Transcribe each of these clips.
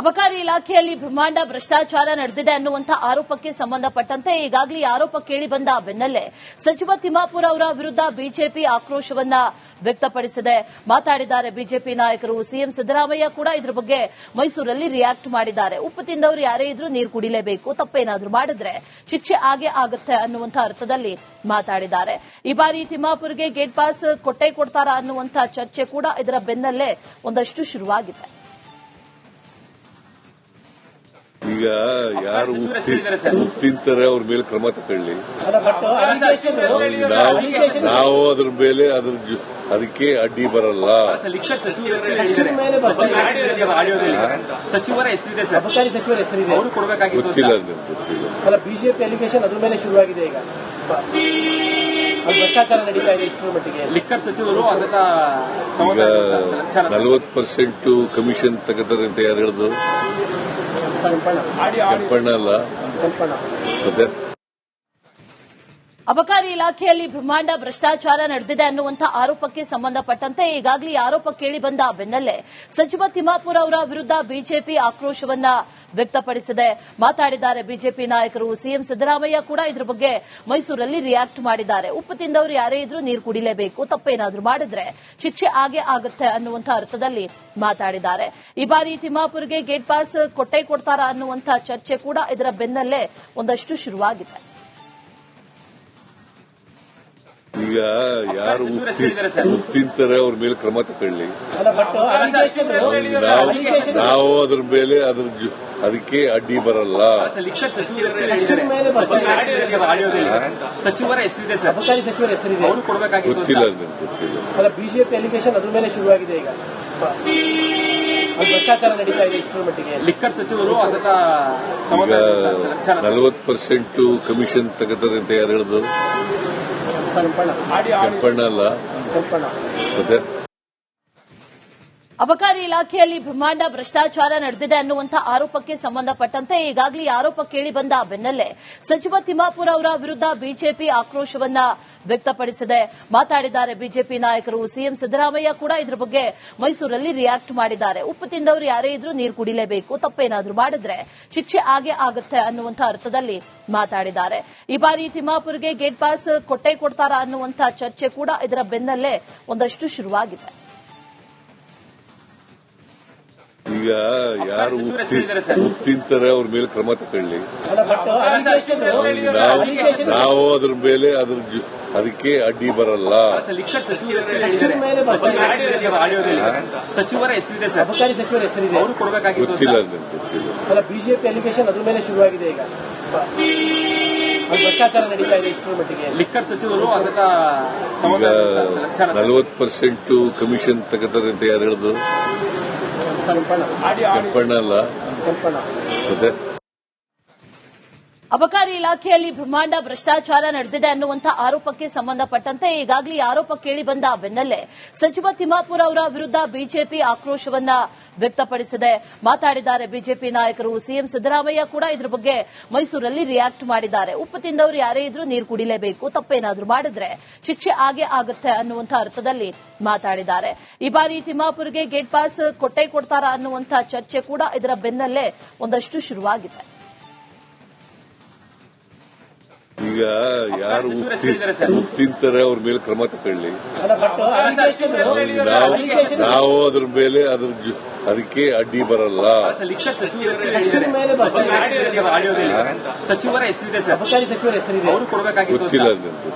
ಅಬಕಾರಿ ಇಲಾಖೆಯಲ್ಲಿ ಬ್ರಹ್ಮಾಂಡ ಭ್ರಷ್ಟಾಚಾರ ನಡೆದಿದೆ ಅನ್ನುವಂಥ ಆರೋಪಕ್ಕೆ ಸಂಬಂಧಪಟ್ಟಂತೆ ಈಗಾಗಲೇ ಆರೋಪ ಕೇಳಿಬಂದ ಬೆನ್ನಲ್ಲೇ ಸಚಿವ ತಿಮ್ಮಾಪುರ್ ಅವರ ವಿರುದ್ಧ ಬಿಜೆಪಿ ಆಕ್ರೋಶವನ್ನ ವ್ಯಕ್ತಪಡಿಸಿದೆ. ಮಾತಾಡಿದ್ದಾರೆ ಬಿಜೆಪಿ ನಾಯಕರು. ಸಿಎಂ ಸಿದ್ದರಾಮಯ್ಯ ಕೂಡ ಇದರ ಬಗ್ಗೆ ಮೈಸೂರಲ್ಲಿ ರಿಯಾಕ್ಟ್ ಮಾಡಿದ್ದಾರೆ. ಉಪ್ಪು ತಿಂದವರು ಯಾರೇ ಇದ್ರೂ ನೀರು ಕುಡಿಲೇಬೇಕು, ತಪ್ಪೇನಾದ್ರೂ ಮಾಡಿದ್ರೆ ಶಿಕ್ಷೆ ಆಗೇ ಆಗುತ್ತೆ ಅನ್ನುವಂಥ ಅರ್ಥದಲ್ಲಿ ಮಾತಾಡಿದ್ದಾರೆ. ಈ ಬಾರಿ ತಿಮ್ಮಾಪುರ್ಗೆ ಗೇಟ್ ಪಾಸ್ ಕೊಟ್ಟೇ ಕೊಡ್ತಾರಾ ಅನ್ನುವಂಥ ಚರ್ಚೆ ಕೂಡ ಇದರ ಬೆನ್ನಲ್ಲೇ ಒಂದಷ್ಟು ಶುರುವಾಗಿದೆ. ಈಗ ಯಾರು ತಿಂತಾರೆ ಅವ್ರ ಮೇಲೆ ಕ್ರಮ ತಗೊಳ್ಳಿ. ನಾವು ಅದ್ರ ಮೇಲೆ ಅದಕ್ಕೆ ಅಡ್ಡಿ ಬರಲ್ಲ. ಸಚಿವರ ಹೆಸರಿದೆ ಸರ್, ಅಬಕಾರಿ ಸಚಿವರ ಹೆಸರಿದೆ, ಅವರು ಕೊಡಬೇಕಾಗಿತ್ತು. ಗೊತ್ತಿಲ್ಲ. ಅಲ್ಲ, ಬಿಜೆಪಿ ಅಲಿಗೇಷನ್ ಅದ್ರ ಮೇಲೆ ಶುರುವಾಗಿದೆ. ಈಗ ಭ್ರಷ್ಟಾಚಾರ ನಡೀತಾ ಇದೆ. ಇಷ್ಟರ ಮಟ್ಟಿಗೆ ಲಿಕ್ಕರ್ ಸಚಿವರು ಅದನ್ನ 40% ಕಮಿಷನ್ ತಗೋತಾರೆ ಅಂತ ಯಾರು ಹೇಳಿದ್ರು? ಕೆಂಪಣ್ಣ ಅಲ್ಲ, ಮತ್ತೆ ಅಬಕಾರಿ ಇಲಾಖೆಯಲ್ಲಿ ಬ್ರಹ್ಮಾಂಡ ಭ್ರಷ್ಟಾಚಾರ ನಡೆದಿದೆ ಅನ್ನುವಂಥ ಆರೋಪಕ್ಕೆ ಸಂಬಂಧಪಟ್ಟಂತೆ ಈಗಾಗಲೇ ಆರೋಪ ಕೇಳಿಬಂದ ಬೆನ್ನಲ್ಲೇ ಸಚಿವ ತಿಮ್ಮಾಪುರ್ ಅವರ ವಿರುದ್ಧ ಬಿಜೆಪಿ ಆಕ್ರೋಶವನ್ನ ವ್ಯಕ್ತಪಡಿಸಿದೆ. ಮಾತಾಡಿದ್ದಾರೆ ಬಿಜೆಪಿ ನಾಯಕರು. ಸಿಎಂ ಸಿದ್ದರಾಮಯ್ಯ ಕೂಡ ಇದರ ಬಗ್ಗೆ ಮೈಸೂರಲ್ಲಿ ರಿಯಾಕ್ಟ್ ಮಾಡಿದ್ದಾರೆ. ಉಪ್ಪು ತಿಂದವರು ಯಾರೇ ಇದ್ರೂ ನೀರು ಕುಡಿಲೇಬೇಕು, ತಪ್ಪೇನಾದ್ರೂ ಮಾಡಿದ್ರೆ ಶಿಕ್ಷೆ ಆಗೇ ಆಗುತ್ತೆ ಅನ್ನುವಂಥ ಅರ್ಥದಲ್ಲಿ ಮಾತಾಡಿದ್ದಾರೆ. ಈ ಬಾರಿ ತಿಮ್ಮಾಪುರ್ಗೆ ಗೇಟ್ ಪಾಸ್ ಕೊಟ್ಟೇ ಕೊಡ್ತಾರಾ ಅನ್ನುವಂಥ ಚರ್ಚೆ ಕೂಡ ಇದರ ಬೆನ್ನಲ್ಲೇ ಒಂದಷ್ಟು ಶುರುವಾಗಿದೆ. ಈಗ ಯಾರು ತಿಂತಾರೆ ಅವ್ರ ಮೇಲೆ ಕ್ರಮ ತಗೊಳ್ಳಿ. ನಾವು ಅದ್ರ ಮೇಲೆ ಅದಕ್ಕೆ ಅಡ್ಡಿ ಬರಲ್ಲ. ಸಚಿವರ ಹೆಸರಿದೆ ಸರ್, ಅಬಕಾರಿ ಸಚಿವರ ಹೆಸರಿದೆ, ಅವರು ಕೊಡಬೇಕಾಗಿತ್ತು. ಗೊತ್ತಿಲ್ಲ. ಅಲ್ಲ, ಬಿಜೆಪಿ ಅಲಿಗೇಷನ್ ಅದ್ರ ಮೇಲೆ ಶುರುವಾಗಿದೆ. ಈಗ ಭ್ರಷ್ಟಾಚಾರ ನಡೀತಾ ಇದೆ. ಇಷ್ಟರ ಮಟ್ಟಿಗೆ ಲಿಕ್ಕರ್ ಸಚಿವರು ಅದನ್ನ 40% ಕಮಿಷನ್ ತಗೋತಾರೆ ಅಂತ ಯಾರು ಹೇಳಿದ್ರು? ಕೆಂಪಣ್ಣ ಅಲ್ಲ, ಮತ್ತೆ ಅಬಕಾರಿ ಇಲಾಖೆಯಲ್ಲಿ ಬ್ರಹ್ಮಾಂಡ ಭ್ರಷ್ಟಾಚಾರ ನಡೆದಿದೆ ಅನ್ನುವಂಥ ಆರೋಪಕ್ಕೆ ಸಂಬಂಧಪಟ್ಟಂತೆ ಈಗಾಗಲೇ ಆರೋಪ ಕೇಳಿಬಂದ ಬೆನ್ನಲ್ಲೇ ಸಚಿವ ತಿಮ್ಮಾಪುರ್ ಅವರ ವಿರುದ್ಧ ಬಿಜೆಪಿ ಆಕ್ರೋಶವನ್ನ ವ್ಯಕ್ತಪಡಿಸಿದೆ. ಮಾತಾಡಿದ್ದಾರೆ ಬಿಜೆಪಿ ನಾಯಕರು. ಸಿಎಂ ಸಿದ್ದರಾಮಯ್ಯ ಕೂಡ ಇದರ ಬಗ್ಗೆ ಮೈಸೂರಲ್ಲಿ ರಿಯಾಕ್ಟ್ ಮಾಡಿದ್ದಾರೆ. ಉಪ್ಪು ತಿಂದವರು ಯಾರೇ ಇದ್ರೂ ನೀರು ಕುಡಿಲೇಬೇಕು, ತಪ್ಪೇನಾದ್ರೂ ಮಾಡಿದ್ರೆ ಶಿಕ್ಷೆ ಆಗೇ ಆಗುತ್ತೆ ಅನ್ನುವಂಥ ಅರ್ಥದಲ್ಲಿ ಮಾತಾಡಿದ್ದಾರೆ. ಈ ಬಾರಿ ತಿಮ್ಮಾಪುರ್ಗೆ ಗೇಟ್ ಪಾಸ್ ಕೊಟ್ಟೇ ಕೊಡ್ತಾರಾ ಅನ್ನುವಂಥ ಚರ್ಚೆ ಕೂಡ ಇದರ ಬೆನ್ನಲ್ಲೇ ಒಂದಷ್ಟು ಶುರುವಾಗಿದೆ. ಈಗ ಯಾರು ತಿಂತಾರೆ ಅವ್ರ ಮೇಲೆ ಕ್ರಮ ತಗೊಳ್ಳಿ. ನಾವು ಅದ್ರ ಮೇಲೆ ಅದಕ್ಕೆ ಅಡ್ಡಿ ಬರಲ್ಲ. ಸಚಿವರ ಹೆಸರಿದೆ ಸರ್, ಅಬಕಾರಿ ಸಚಿವರ ಹೆಸರಿದೆ, ಅವರು ಕೊಡಬೇಕಾಗಿತ್ತು. ಗೊತ್ತಿಲ್ಲ. ಅಲ್ಲ, ಬಿಜೆಪಿ ಅಲಿಗೇಷನ್ ಅದ್ರ ಮೇಲೆ ಶುರುವಾಗಿದೆ. ಈಗ ಭ್ರಷ್ಟಾಚಾರ ನಡೀತಾ ಇದೆ. ಇಷ್ಟರ ಮಟ್ಟಿಗೆ ಲಿಕ್ಕರ್ ಸಚಿವರು ಅದನ್ನ 40% ಕಮಿಷನ್ ತಗೋತಾರೆ ಅಂತ ಯಾರು ಹೇಳಿದ್ರು? ಕೆಂಪಣ್ಣ ಅಲ್ಲ, ಮತ್ತೆ ಅಬಕಾರಿ ಇಲಾಖೆಯಲ್ಲಿ ಬ್ರಹ್ಮಾಂಡ ಭ್ರಷ್ಟಾಚಾರ ನಡೆದಿದೆ ಅನ್ನುವಂಥ ಆರೋಪಕ್ಕೆ ಸಂಬಂಧಪಟ್ಟಂತೆ ಈಗಾಗಲೇ ಆರೋಪ ಕೇಳಿಬಂದ ಬೆನ್ನಲ್ಲೇ ಸಚಿವ ತಿಮ್ಮಾಪುರ್ ಅವರ ವಿರುದ್ಧ ಬಿಜೆಪಿ ಆಕ್ರೋಶವನ್ನ ವ್ಯಕ್ತಪಡಿಸಿದೆ. ಮಾತಾಡಿದ್ದಾರೆ ಬಿಜೆಪಿ ನಾಯಕರು. ಸಿಎಂ ಸಿದ್ದರಾಮಯ್ಯ ಕೂಡ ಇದರ ಬಗ್ಗೆ ಮೈಸೂರಲ್ಲಿ ರಿಯಾಕ್ಟ್ ಮಾಡಿದ್ದಾರೆ. ಉಪ್ಪು ತಿಂದವರು ಯಾರೇ ಇದ್ರೂ ನೀರು ಕುಡಿಲೇಬೇಕು, ತಪ್ಪೇನಾದ್ರೂ ಮಾಡಿದ್ರೆ ಶಿಕ್ಷೆ ಆಗೇ ಆಗುತ್ತೆ ಅನ್ನುವಂಥ ಅರ್ಥದಲ್ಲಿ ಮಾತಾಡಿದ್ದಾರೆ. ಈ ಬಾರಿ ತಿಮ್ಮಾಪುರ್ಗೆ ಗೇಟ್ ಪಾಸ್ ಕೊಟ್ಟೇ ಕೊಡ್ತಾರಾ ಅನ್ನುವಂಥ ಚರ್ಚೆ ಕೂಡ ಇದರ ಬೆನ್ನಲ್ಲೇ ಒಂದಷ್ಟು ಶುರುವಾಗಿದೆ. ಈಗ ಯಾರು ತಿಂತಾರೆ ಅವ್ರ ಮೇಲೆ ಕ್ರಮ ತಗೊಳ್ಳಿ. ನಾವು ಅದ್ರ ಮೇಲೆ ಅದಕ್ಕೆ ಅಡ್ಡಿ ಬರಲ್ಲ. ಸಚಿವರ ಹೆಸರಿದೆ ಸರ್, ಅಬಕಾರಿ ಸಚಿವರ ಹೆಸರಿದೆ, ಅವರು ಕೊಡಬೇಕಾಗಿತ್ತು. ಗೊತ್ತಿಲ್ಲ.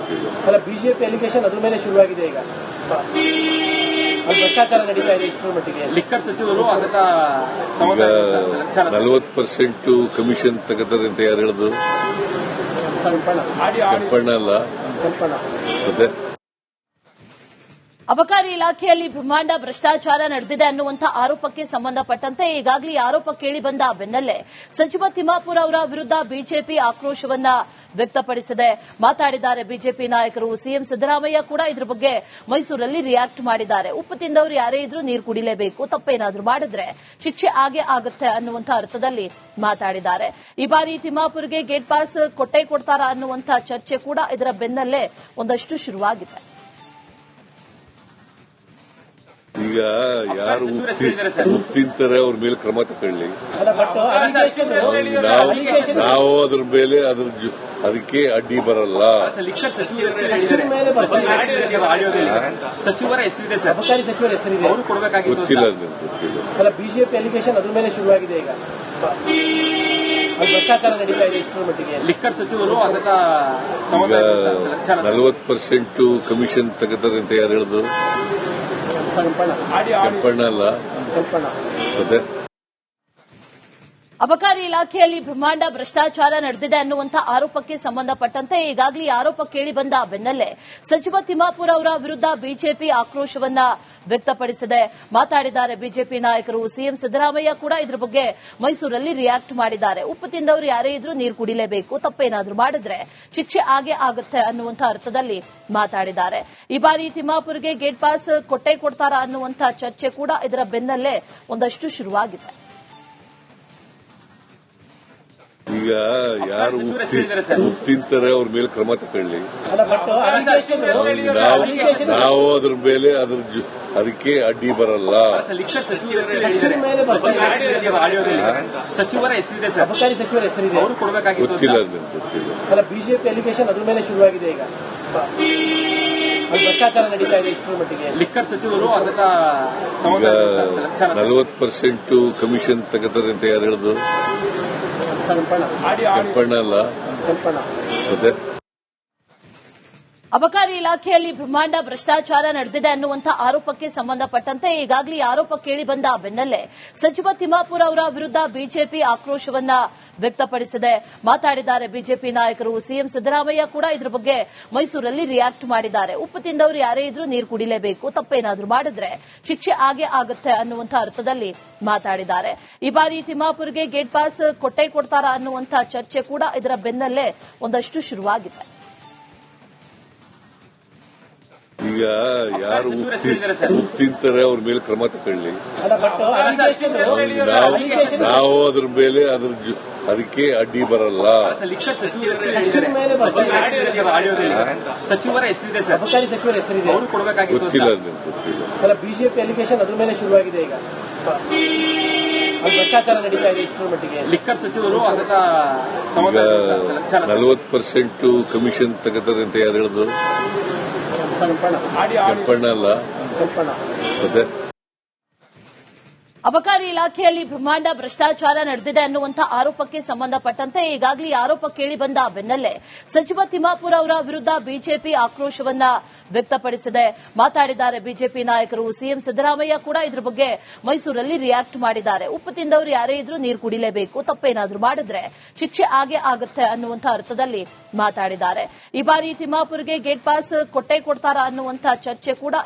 ಅಲ್ಲ, ಬಿಜೆಪಿ ಅಲಿಗೇಷನ್ ಅದ್ರ ಮೇಲೆ ಶುರುವಾಗಿದೆ. ಈಗ ಭ್ರಷ್ಟಾಚಾರ ನಡೀತಾ ಇದೆ. ಇಷ್ಟರ ಮಟ್ಟಿಗೆ ಲಿಕ್ಕರ್ ಸಚಿವರು ಅದನ್ನ 40% ಕಮಿಷನ್ ತಗೋತಾರೆ ಅಂತ ಯಾರು ಹೇಳಿದ್ರು? ಕೆಂಪಣ್ಣ ಅಲ್ಲ, ಮತ್ತೆ ಅಬಕಾರಿ ಇಲಾಖೆಯಲ್ಲಿ ಬ್ರಹ್ಮಾಂಡ ಭ್ರಷ್ಟಾಚಾರ ನಡೆದಿದೆ ಅನ್ನುವಂಥ ಆರೋಪಕ್ಕೆ ಸಂಬಂಧಪಟ್ಟಂತೆ ಈಗಾಗಲೇ ಆರೋಪ ಕೇಳಿಬಂದ ಬೆನ್ನಲ್ಲೇ ಸಚಿವ ತಿಮ್ಮಾಪುರ್ ಅವರ ವಿರುದ್ಧ ಬಿಜೆಪಿ ಆಕ್ರೋಶವನ್ನ ವ್ಯಕ್ತಪಡಿಸಿದೆ. ಮಾತಾಡಿದ್ದಾರೆ ಬಿಜೆಪಿ ನಾಯಕರು. ಸಿಎಂ ಸಿದ್ದರಾಮಯ್ಯ ಕೂಡ ಇದರ ಬಗ್ಗೆ ಮೈಸೂರಲ್ಲಿ ರಿಯಾಕ್ಟ್ ಮಾಡಿದ್ದಾರೆ. ಉಪ್ಪು ತಿಂದವರು ಯಾರೇ ಇದ್ರೂ ನೀರು ಕುಡಿಲೇಬೇಕು, ತಪ್ಪೇನಾದ್ರೂ ಮಾಡಿದ್ರೆ ಶಿಕ್ಷೆ ಆಗೇ ಆಗುತ್ತೆ ಅನ್ನುವಂಥ ಅರ್ಥದಲ್ಲಿ ಮಾತಾಡಿದ್ದಾರೆ. ಈ ಬಾರಿ ತಿಮ್ಮಾಪುರ್ಗೆ ಗೇಟ್ ಪಾಸ್ ಕೊಟ್ಟೇ ಕೊಡ್ತಾರಾ ಅನ್ನುವಂಥ ಚರ್ಚೆ ಕೂಡ ಇದರ ಬೆನ್ನಲ್ಲೇ ಒಂದಷ್ಟು ಶುರುವಾಗಿದೆ. ಈಗ ಯಾರು ತಿಂತಾರೆ ಅವ್ರ ಮೇಲೆ ಕ್ರಮ ತಗೊಳ್ಳಿ. ಅಲ್ಲ ಬಟ್ ನಾವು ಅದ್ರ ಮೇಲೆ ಅದಕ್ಕೆ ಅಡ್ಡಿ ಬರಲ್ಲ. ಲಿಕ್ಕರ್ ಸಚಿವರ ಹೆಸರಿದೆ ಸರ್, ಅಬಕಾರಿ ಸಚಿವರ ಹೆಸರಿದೆ, ಅವರು ಕೊಡಬೇಕಾಗಿತ್ತು. ಗೊತ್ತಿಲ್ಲ ಗೊತ್ತಿಲ್ಲ. ಅಲ್ಲ ಬಿಜೆಪಿ ಅಲಿಗೇಷನ್ ಅದ್ರ ಮೇಲೆ ಶುರುವಾಗಿದೆ ಈಗ. ಭ್ರಷ್ಟಾಚಾರ ನಡೀತಾ ಇದೆ ಇಷ್ಟರ ಮಟ್ಟಿಗೆ. ಲಿಕ್ಕರ್ ಸಚಿವರು ಅದನ್ನ 40% ಕಮಿಷನ್ ತಗೋತಾರೆ ಅಂತ ಯಾರು ಹೇಳಿದ್ರು? ಕೆಂಪಣ್ಣ ಅಲ್ಲ ಮತ್ತೆ ಅಬಕಾರಿ ಇಲಾಖೆಯಲ್ಲಿ ಬ್ರಹ್ಮಾಂಡ ಭ್ರಷ್ಟಾಚಾರ ನಡೆದಿದೆ ಅನ್ನುವಂಥ ಆರೋಪಕ್ಕೆ ಸಂಬಂಧಪಟ್ಟಂತೆ ಈಗಾಗಲೇ ಆರೋಪ ಕೇಳಿ ಬಂದ ಬೆನ್ನಲ್ಲೇ ಸಚಿವ ತಿಮ್ಮಾಪುರ ಅವರ ವಿರುದ್ಧ ಬಿಜೆಪಿ ಆಕ್ರೋಶವನ್ನ ವ್ಯಕ್ತಪಡಿಸಿದೆ. ಮಾತಾಡಿದ್ದಾರೆ ಬಿಜೆಪಿ ನಾಯಕರು. ಸಿಎಂ ಸಿದ್ದರಾಮಯ್ಯ ಕೂಡ ಇದರ ಬಗ್ಗೆ ಮೈಸೂರಲ್ಲಿ ರಿಯಾಕ್ಟ್ ಮಾಡಿದ್ದಾರೆ. ಉಪ್ಪು ತಿಂದವರು ಯಾರೇ ಇದ್ರೂ ನೀರು ಕುಡಿಲೇಬೇಕು, ತಪ್ಪೇನಾದ್ರೂ ಮಾಡಿದ್ರೆ ಶಿಕ್ಷೆ ಆಗೇ ಆಗುತ್ತೆ ಅನ್ನುವಂಥ ಅರ್ಥದಲ್ಲಿ ಮಾತಾಡಿದ್ದಾರೆ. ಈ ಬಾರಿ ತಿಮ್ಮಾಪುರ್ಗೆ ಗೇಟ್ ಪಾಸ್ ಕೊಟ್ಟೇ ಕೊಡ್ತಾರಾ ಅನ್ನುವಂಥ ಚರ್ಚೆ ಕೂಡ ಇದರ ಬೆನ್ನಲ್ಲೇ ಒಂದಷ್ಟು ಶುರುವಾಗಿದೆ. ಈಗ ಯಾರು ತಿಂತಾರೆ ಅವ್ರ ಮೇಲೆ ಕ್ರಮ ತಗೊಳ್ಳಿ. ನಾವು ಅದ್ರ ಮೇಲೆ ಅದಕ್ಕೆ ಅಡ್ಡಿ ಬರಲ್ಲ. ಸಚಿವರ ಹೆಸರಿದೆ ಸರ್, ಅಬಕಾರಿ ಸಚಿವರ ಹೆಸರಿದೆ, ಅವರು ಕೊಡಬೇಕಾಗಿತ್ತು. ಗೊತ್ತಿಲ್ಲ ಗೊತ್ತಿಲ್ಲ. ಅಲ್ಲ ಬಿಜೆಪಿ ಅಲಿಗೇಷನ್ ಅದ್ರ ಮೇಲೆ ಶುರುವಾಗಿದೆ ಈಗ. ಭ್ರಷ್ಟಾಚಾರ ನಡೀತಾ ಇದೆ ಇಷ್ಟರ ಮಟ್ಟಿಗೆ. ಲಿಕ್ಕರ್ ಸಚಿವರು ಅದನ್ನ 40% ಕಮಿಷನ್ ತಗೋತಾರೆ ಅಂತ ಯಾರು ಹೇಳಿದ್ರು? ಕೆಂಪಣ್ಣ ಅಲ್ಲ ಮತ್ತೆ ಅಬಕಾರಿ ಇಲಾಖೆಯಲ್ಲಿ ಬ್ರಹ್ಮಾಂಡ ಭ್ರಷ್ಟಾಚಾರ ನಡೆದಿದೆ ಅನ್ನುವಂಥ ಆರೋಪಕ್ಕೆ ಸಂಬಂಧಪಟ್ಟಂತೆ ಈಗಾಗಲೇ ಆರೋಪ ಕೇಳಿ ಬಂದ ಬೆನ್ನಲ್ಲೇ ಸಚಿವ ತಿಮ್ಮಾಪುರ ಅವರ ವಿರುದ್ಧ ಬಿಜೆಪಿ ಆಕ್ರೋಶವನ್ನ ವ್ಯಕ್ತಪಡಿಸಿದೆ. ಮಾತಾಡಿದ್ದಾರೆ ಬಿಜೆಪಿ ನಾಯಕರು. ಸಿಎಂ ಸಿದ್ದರಾಮಯ್ಯ ಕೂಡ ಇದರ ಬಗ್ಗೆ ಮೈಸೂರಲ್ಲಿ ರಿಯಾಕ್ಟ್ ಮಾಡಿದ್ದಾರೆ. ಉಪ್ಪು ತಿಂದವರು ಯಾರೇ ಇದ್ರೂ ನೀರು ಕುಡಿಲೇಬೇಕು, ತಪ್ಪೇನಾದ್ರೂ ಮಾಡಿದ್ರೆ ಶಿಕ್ಷೆ ಆಗೇ ಆಗುತ್ತೆ ಅನ್ನುವಂಥ ಅರ್ಥದಲ್ಲಿ ಮಾತಾಡಿದ್ದಾರೆ. ಈ ಬಾರಿ ತಿಮ್ಮಾಪುರ್ಗೆ ಗೇಟ್ ಪಾಸ್ ಕೊಟ್ಟೇ ಕೊಡ್ತಾರಾ ಅನ್ನುವಂಥ ಚರ್ಚೆ ಕೂಡ ಇದರ ಬೆನ್ನಲ್ಲೇ ಒಂದಷ್ಟು ಶುರುವಾಗಿದೆ. ಈಗ ಯಾರು ತಿಂತಾರೆ ಅವ್ರ ಮೇಲೆ ಕ್ರಮ ತಗೊಳ್ಳಿ. ನಾವು ಅದ್ರ ಮೇಲೆ ಅದಕ್ಕೆ ಅಡ್ಡಿ ಬರಲ್ಲ. ಸಚಿವರ ಹೆಸರಿದೆ ಸರ್, ಅಬಕಾರಿ ಸಚಿವರ ಹೆಸರಿದೆ, ಅವರು ಕೊಡಬೇಕಾಗಿತ್ತು. ಗೊತ್ತಿಲ್ಲ ಗೊತ್ತಿಲ್ಲ. ಅಲ್ಲ ಬಿಜೆಪಿ ಅಲಿಗೇಷನ್ ಅದ್ರ ಮೇಲೆ ಶುರುವಾಗಿದೆ ಈಗ. ಭ್ರಷ್ಟಾಚಾರ ನಡೀತಾ ಇದೆ ಇಷ್ಟರ ಮಟ್ಟಿಗೆ. ಲಿಕ್ಕರ್ ಸಚಿವರು ಅದನ್ನ 40% ಕಮಿಷನ್ ತಗೋತಾರೆ ಅಂತ ಯಾರು ಹೇಳಿದ್ರು? ಕೆಂಪಣ್ಣ ಅಲ್ಲ ಮತ್ತೆ ಅಬಕಾರಿ ಇಲಾಖೆಯಲ್ಲಿ ಬ್ರಹ್ಮಾಂಡ ಭ್ರಷ್ಟಾಚಾರ ನಡೆದಿದೆ ಅನ್ನುವಂಥ ಆರೋಪಕ್ಕೆ ಸಂಬಂಧಪಟ್ಟಂತೆ ಈಗಾಗಲೇ ಆರೋಪ ಕೇಳಿ ಬಂದ ಬೆನ್ನಲ್ಲೇ ಸಚಿವ ತಿಮ್ಮಾಪುರ ಅವರ ವಿರುದ್ಧ ಬಿಜೆಪಿ ಆಕ್ರೋಶವನ್ನ ವ್ಯಕ್ತಪಡಿಸಿದೆ. ಮಾತಾಡಿದ್ದಾರೆ ಬಿಜೆಪಿ ನಾಯಕರು. ಸಿಎಂ ಸಿದ್ದರಾಮಯ್ಯ ಕೂಡ ಇದರ ಬಗ್ಗೆ ಮೈಸೂರಲ್ಲಿ ರಿಯಾಕ್ಟ್ ಮಾಡಿದ್ದಾರೆ. ಉಪ್ಪು ತಿಂದವರು ಯಾರೇ ಇದ್ರೂ ನೀರು ಕುಡಿಲೇಬೇಕು, ತಪ್ಪೇನಾದ್ರೂ ಮಾಡಿದ್ರೆ ಶಿಕ್ಷೆ ಆಗೇ ಆಗುತ್ತೆ ಅನ್ನುವಂಥ ಅರ್ಥದಲ್ಲಿ ಮಾತಾಡಿದ್ದಾರೆ. ಈ ಬಾರಿ ತಿಮ್ಮಾಪುರ್ಗೆ ಗೇಟ್ ಪಾಸ್ ಕೊಟ್ಟೇ ಕೊಡ್ತಾರಾ ಅನ್ನುವಂಥ ಚರ್ಚೆ ಕೂಡ